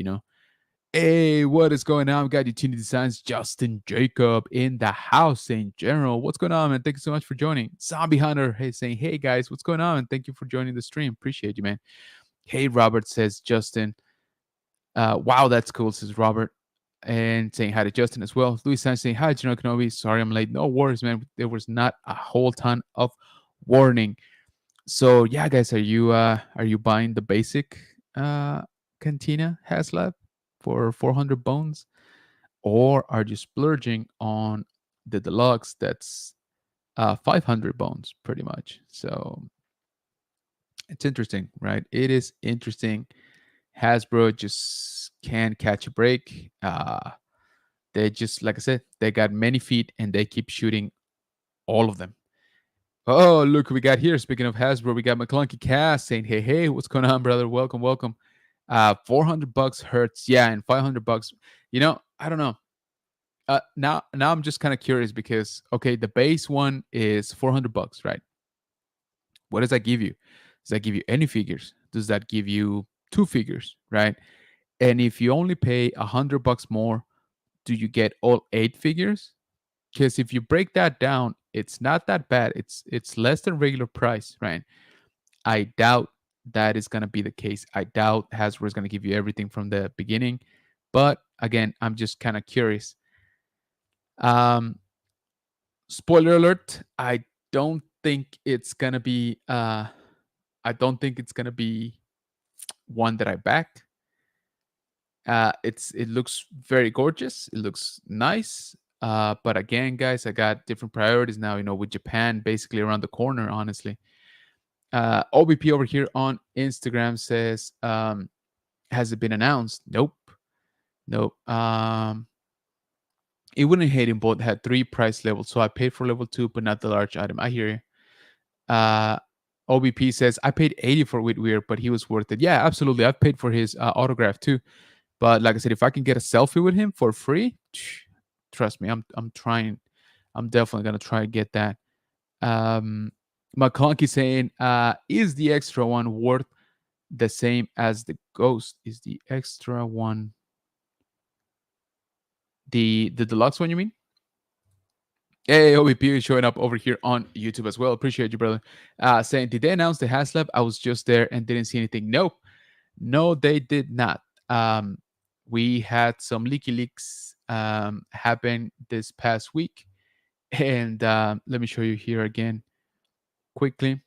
Hey, what is going on? We got Utility Designs, Justin Jacob in the house in general. What's going on, man? Thank you so much for joining. Zombie Hunter, hey, saying, hey guys, what's going on? Thank you for joining the stream. Appreciate you, man. Hey, Robert, says Justin. Wow, that's cool, says Robert. And saying hi to Justin as well. Louis Sanchez saying hi, General Kenobi. Sorry I'm late. No worries, man. There was not a whole ton of warning. So yeah, guys, are you buying the basic Cantina HasLab for 400 bones? Or are you splurging on the deluxe that's 500 bones pretty much? So it's interesting, right? It is interesting. Hasbro just can't catch a break. They just, like I said, they got many feet and they keep shooting all of them. Oh, look who we got here. Speaking of Hasbro, we got McClunky Cass saying, hey, hey, what's going on, brother? Welcome, welcome. $400 hurts. Yeah, and $500. I don't know. Now I'm just kind of curious because okay, the base one is $400, right? What does that give you? Does that give you any figures? Does that give you 2 figures, right? And if you only pay $100 more, do you get all 8 figures? Because if you break that down, it's not that bad. It's less than regular price, right? I doubt that is gonna be the case. I doubt Hasbro is gonna give you everything from the beginning. But again, I'm just kind of curious. Um, Spoiler alert, don't think it's gonna be I don't think it's gonna be one that I backed. It looks very gorgeous. It looks nice. But again, guys, I got different priorities now. With Japan basically around the corner. Honestly, OBP over here on Instagram says, "Has it been announced?" Nope, nope. It wouldn't hate him. Both had three price levels, so I paid for level two, but not the large item. I hear you. Uh, OBP says I paid 80 for Whitweir, but he was worth it. Yeah, absolutely. I've paid for his autograph too. But like I said, if I can get a selfie with him for free, trust me, I'm trying. I'm definitely gonna try to get that. McClunky saying, is the extra one worth the same as the ghost? Is the extra one the deluxe one? You mean? Hey, OBP is showing up over here on YouTube as well. Appreciate you, brother. Saying, did they announce the Haslab? I was just there and didn't see anything. Nope. No, they did not. We had some leaky leaks happen this past week. And let me show you here again quickly.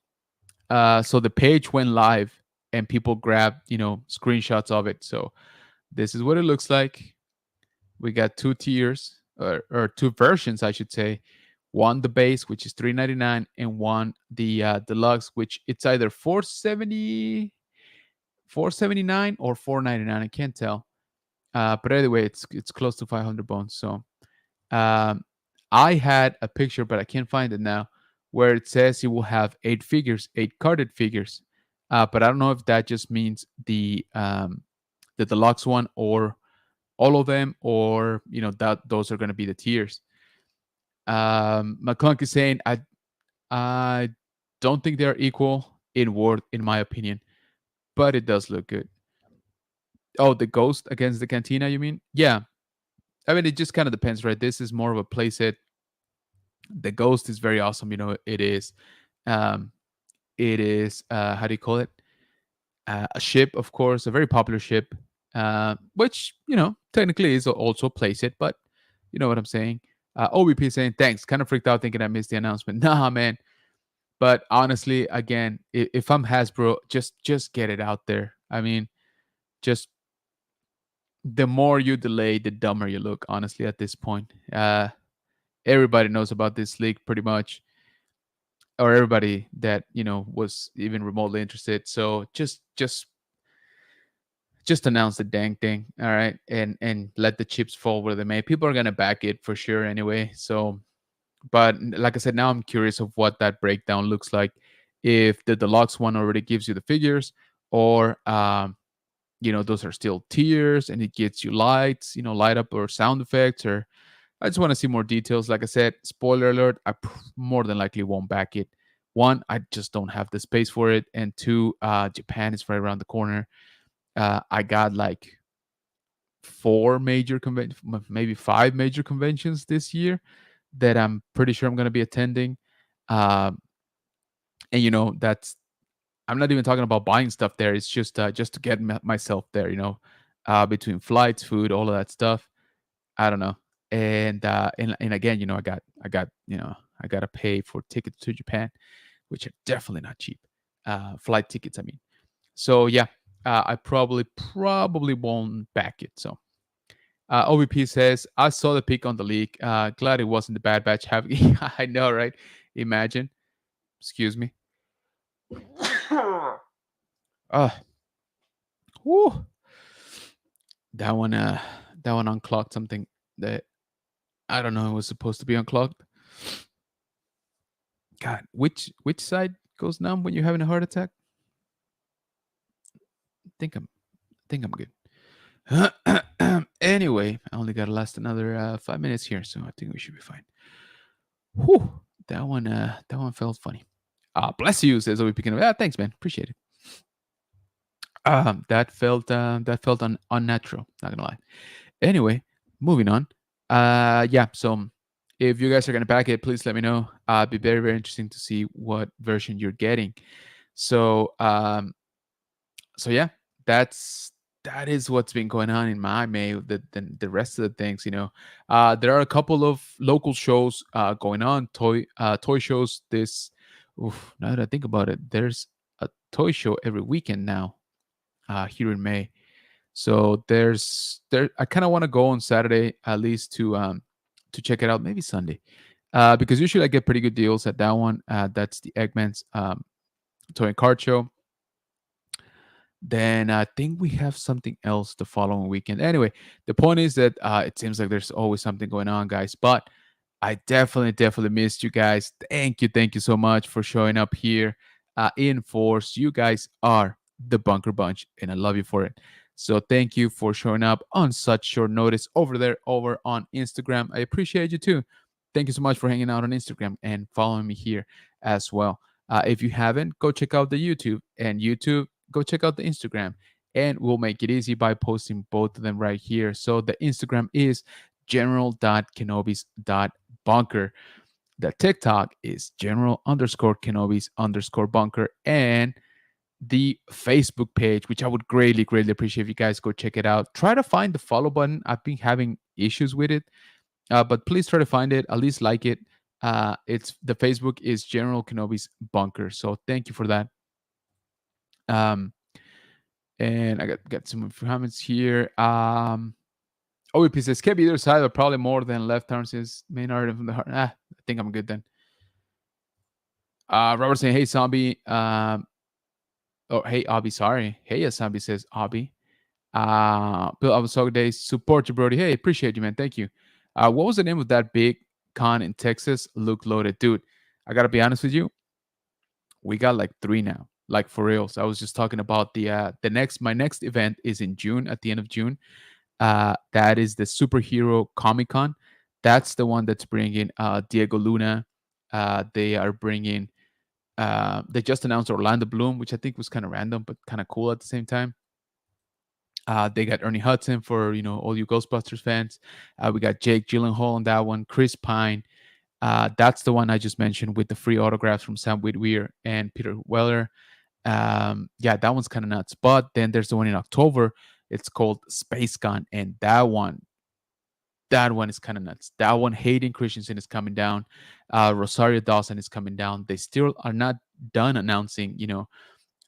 So the page went live and people grabbed, screenshots of it. So this is what it looks like. We got two tiers or two versions, I should say. One the base, which is $3.99, and one the deluxe, which it's either 479 or 4.99. I can't tell. But anyway, it's close to 500 bones. So um, I had a picture, but I can't find it now, where it says it will have 8 figures, 8 carded figures. But I don't know if that just means the deluxe one or all of them, or that those are going to be the tiers. McClunk is saying I don't think they're equal in worth, in my opinion, but it does look good. Oh, the ghost against the cantina, you mean? Yeah. I mean, it just kind of depends, right? This is more of a playset. The ghost is very awesome. It is. Um, it is. How do you call it? A ship, of course, a very popular ship, which technically is also a playset, but you know what I'm saying. OBP saying thanks. Kind of freaked out thinking I missed the announcement. Nah, man. But honestly, again, if I'm Hasbro, just get it out there. I mean, just the more you delay, the dumber you look. Honestly, at this point, everybody knows about this leak pretty much, or everybody that was even remotely interested. So just announce the dang thing, all right, and let the chips fall where they may. People are gonna back it for sure anyway. So, but like I said, now I'm curious of what that breakdown looks like. If the deluxe one already gives you the figures, or those are still tiers and it gets you lights, light up or sound effects, or I just want to see more details. Like I said, spoiler alert, more than likely won't back it. One, I just don't have the space for it, and two, Japan is right around the corner. I got like four major conventions, maybe five major conventions this year that I'm pretty sure I'm going to be attending. Um, and that's I'm not even talking about buying stuff there. It's just to get myself there. Between flights, food, all of that stuff. I don't know. And again, I gotta pay for tickets to Japan, which are definitely not cheap. Flight tickets, I mean. So yeah, I probably won't back it. So OVP says I saw the pick on the leak. Glad it wasn't the Bad Batch having. I know, right? Imagine. Excuse me. Oh, whew. That one. That one unclogged something that I don't know. It was supposed to be unclogged. God, which side goes numb when you're having a heart attack? Think I'm good. Anyway, I only got to last another 5 minutes here, so I think we should be fine. Whew, that one felt funny. Bless you, says we picking up. Thanks, man. Appreciate it. That felt unnatural. Not gonna lie. Anyway, moving on. Yeah. So if you guys are gonna back it, please let me know. It'd be very very interesting to see what version you're getting. So so yeah, that is what's been going on in my May. The rest of the things, there are a couple of local shows going on, toy shows. Now that I think about it, there's a toy show every weekend now here in May. So there I kind of want to go on Saturday at least to check it out, maybe Sunday. Because usually I get pretty good deals at that one. That's the Eggman's toy and card show. Then I think we have something else the following weekend. Anyway, the point is that it seems like there's always something going on, guys. But I definitely missed you guys. Thank you so much for showing up here in force. You guys are the Bunker Bunch, and I love you for it. So thank you for showing up on such short notice over there, over on Instagram. I appreciate you too. Thank you so much for hanging out on Instagram and following me here as well. If you haven't, go check out the YouTube, and YouTube, go check out the Instagram, and we'll make it easy by posting both of them right here. So the Instagram is general.kenobis.bunker. The TikTok is general_kenobis_bunker. And the Facebook page, which I would greatly appreciate if you guys go check it out. Try to find the follow button. I've been having issues with it, but please try to find it, at least like it. It's the Facebook is General Kenobi's Bunker. So thank you for that. Um, and I got some comments here. OEP says can be either side, but probably more than left arm since main art from the heart. I think I'm good then. Robert saying, hey zombie. Oh hey Abby, sorry. Hey zombie says Abby. Bill Avasog Days, support you, Brody. Hey, appreciate you, man. Thank you. What was the name of that big con in Texas? Look loaded, dude. I gotta be honest with you. We got like 3 now, like for real. So I was just talking about my next event is in June, at the end of June. That is the Superhero Comic Con. That's the one that's bringing Diego Luna. They are bringing. They just announced Orlando Bloom, which I think was kind of random but kind of cool at the same time. They got Ernie Hudson for all you Ghostbusters fans. We got Jake Gyllenhaal on that one. Chris Pine. That's the one I just mentioned with the free autographs from Sam Witwer and Peter Weller. Yeah, that one's kind of nuts. But then there's the one in October. It's called SpaceCon, and that one is kind of nuts. That one, Hayden Christensen is coming down. Rosario Dawson is coming down. They still are not done announcing,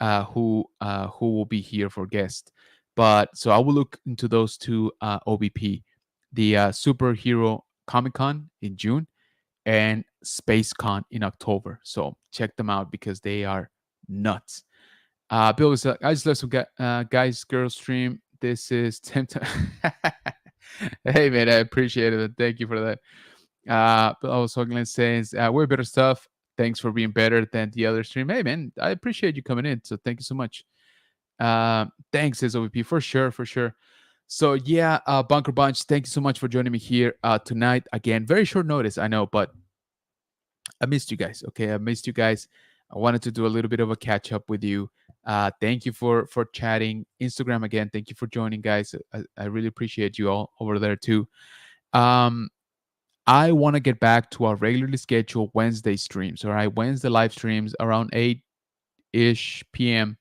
who will be here for guest. But so I will look into those two OBP, the Superhero Comic Con in June and SpaceCon in October. So check them out because they are nuts. Bill was I just left some guys girls stream. This is Tim. Hey man, I appreciate it. Thank you for that. But also Glenn says we're better stuff. Thanks for being better than the other stream. Hey man, I appreciate you coming in. So thank you so much. Thanks, says OVP, for sure. So yeah, Bunker Bunch, thank you so much for joining me here tonight. Again, very short notice, I know, but I missed you guys. Okay, I missed you guys. I wanted to do a little bit of a catch up with you. Thank you for chatting. Instagram again. Thank you for joining, guys. I really appreciate you all over there too. I want to get back to our regularly scheduled Wednesday streams. All right, Wednesday live streams around 8-ish p.m.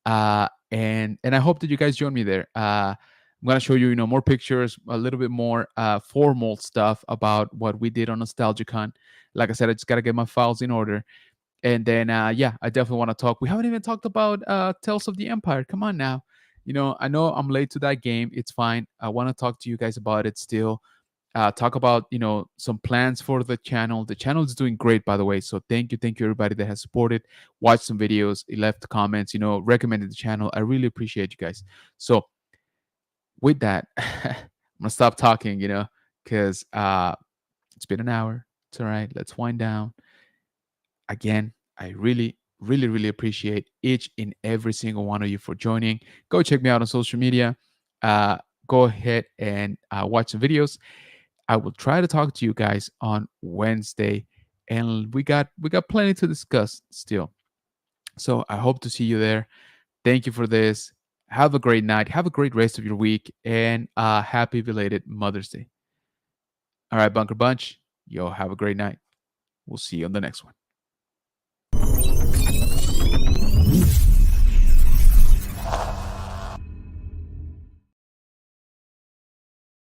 And I hope that you guys join me there. I'm gonna show you, more pictures, a little bit more formal stuff about what we did on NostalgiaCon. Like I said, I just gotta get my files in order, and then yeah, I definitely want to talk. We haven't even talked about Tales of the Empire. Come on now, I know I'm late to that game. It's fine. I want to talk to you guys about it still. Talk about some plans for the channel. The channel is doing great, by the way. So thank you everybody that has supported, watched some videos, left comments, recommended the channel. I really appreciate you guys. So with that, I'm gonna stop talking, because it's been an hour. It's all right. Let's wind down. Again, I really appreciate each and every single one of you for joining. Go check me out on social media. Go ahead and watch some videos. I will try to talk to you guys on Wednesday, and we got plenty to discuss still. So I hope to see you there. Thank you for this. Have a great night. Have a great rest of your week, and happy belated Mother's Day. All right, Bunker Bunch. Yo, have a great night. We'll see you on the next one.